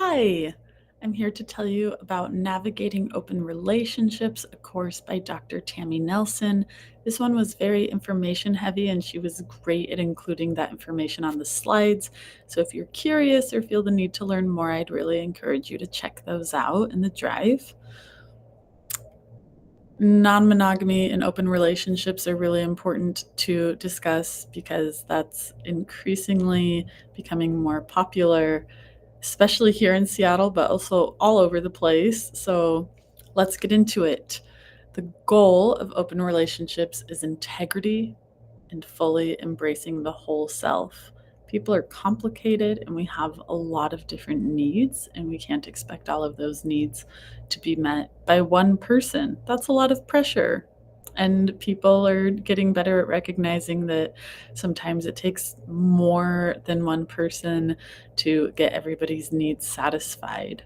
Hi, I'm here to tell you about Navigating Open Relationships, a course by Dr. Tammy Nelson. This one was very information heavy, and she was great at including that information on the slides. So if you're curious or feel the need to learn more, I'd really encourage you to check those out in the drive. Non-monogamy and open relationships are really important to discuss because that's increasingly becoming more popular, especially here in Seattle, but also all over the place. So let's get into it. The goal of open relationships is integrity and fully embracing the whole self. People are complicated and we have a lot of different needs, and we can't expect all of those needs to be met by one person. That's a lot of pressure. And people are getting better at recognizing that sometimes it takes more than one person to get everybody's needs satisfied.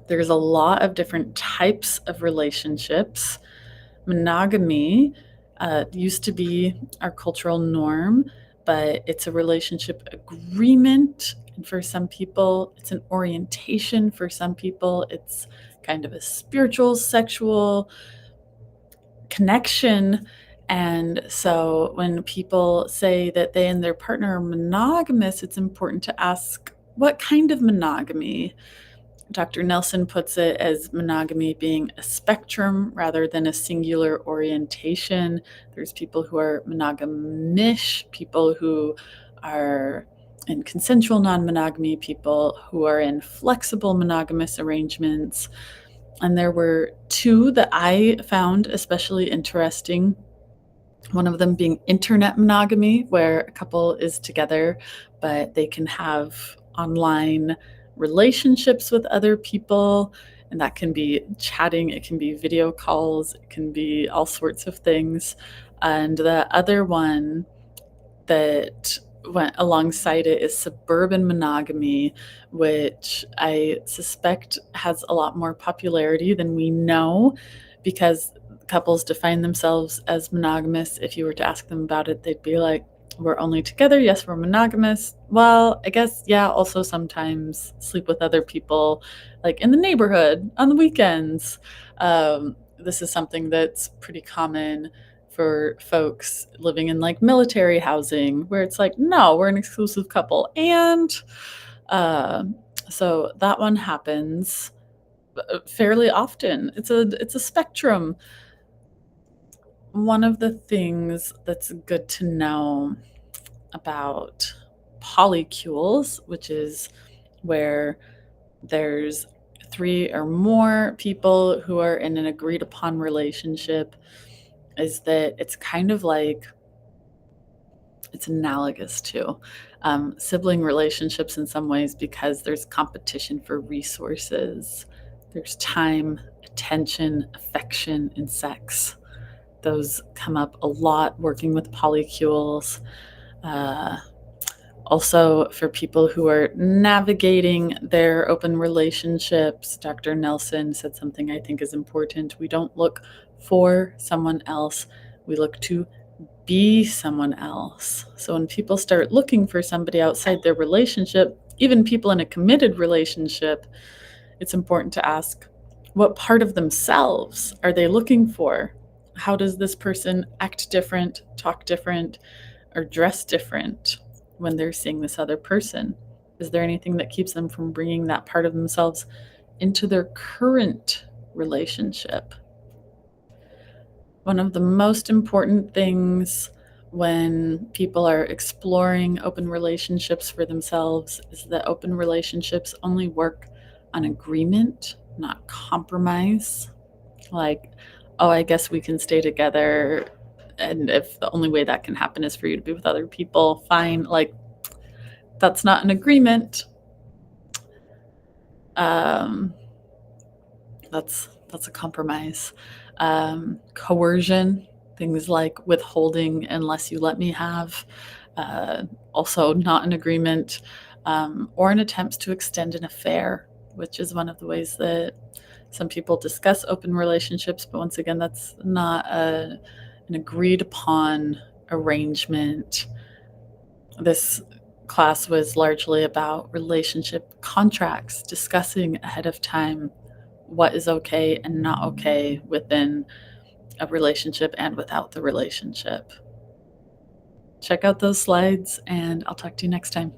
There's a lot of different types of relationships. Monogamy used to be our cultural norm, but it's a relationship agreement. And for some people, it's an orientation. For some people, it's kind of a spiritual, sexual connection. And so when people say that they and their partner are monogamous, it's important to ask what kind of monogamy. Dr. Nelson puts it as monogamy being a spectrum rather than a singular orientation. There's people who are monogamish, people who are in consensual non-monogamy, people who are in flexible monogamous arrangements. And there were two that I found especially interesting. One of them being internet monogamy, where a couple is together, but they can have online relationships with other people. And that can be chatting, it can be video calls, it can be all sorts of things. And the other one that went alongside it is suburban monogamy, which I suspect has a lot more popularity than we know because couples define themselves as monogamous. If you were to ask them about it, they'd be like, we're only together. Yes, we're monogamous. Well, I guess, yeah, also sometimes sleep with other people, like in the neighborhood on the weekends. This is something that's pretty common for folks living in like military housing, where it's like, no, we're an exclusive couple. And uh, so that one happens fairly often. It's a spectrum. One of the things that's good to know about polycules, which is where there's three or more people who are in an agreed upon relationship, is that it's kind of like it's analogous to sibling relationships in some ways because there's competition for resources. There's time, attention, affection, and sex. Those come up a lot working with polycules. Uh, Also, for people who are navigating their open relationships, Dr. Nelson said something I think is important. We don't look for someone else, we look to be someone else. So when people start looking for somebody outside their relationship, even people in a committed relationship, it's important to ask, what part of themselves are they looking for? How does this person act different, talk different, or dress different when they're seeing this other person? Is there anything that keeps them from bringing that part of themselves into their current relationship? One of the most important things when people are exploring open relationships for themselves is that open relationships only work on agreement, not compromise. Like, oh, I guess we can stay together. And if the only way that can happen is for you to be with other people, fine. Like, that's not an agreement. Um, that's a compromise. Coercion, things like withholding unless you let me have, also not an agreement, or an attempt to extend an affair, which is one of the ways that some people discuss open relationships. But once again, that's not an agreed upon arrangement. This class was largely about relationship contracts, discussing ahead of time what is okay and not okay within a relationship and without the relationship. Check out those slides, and I'll talk to you next time.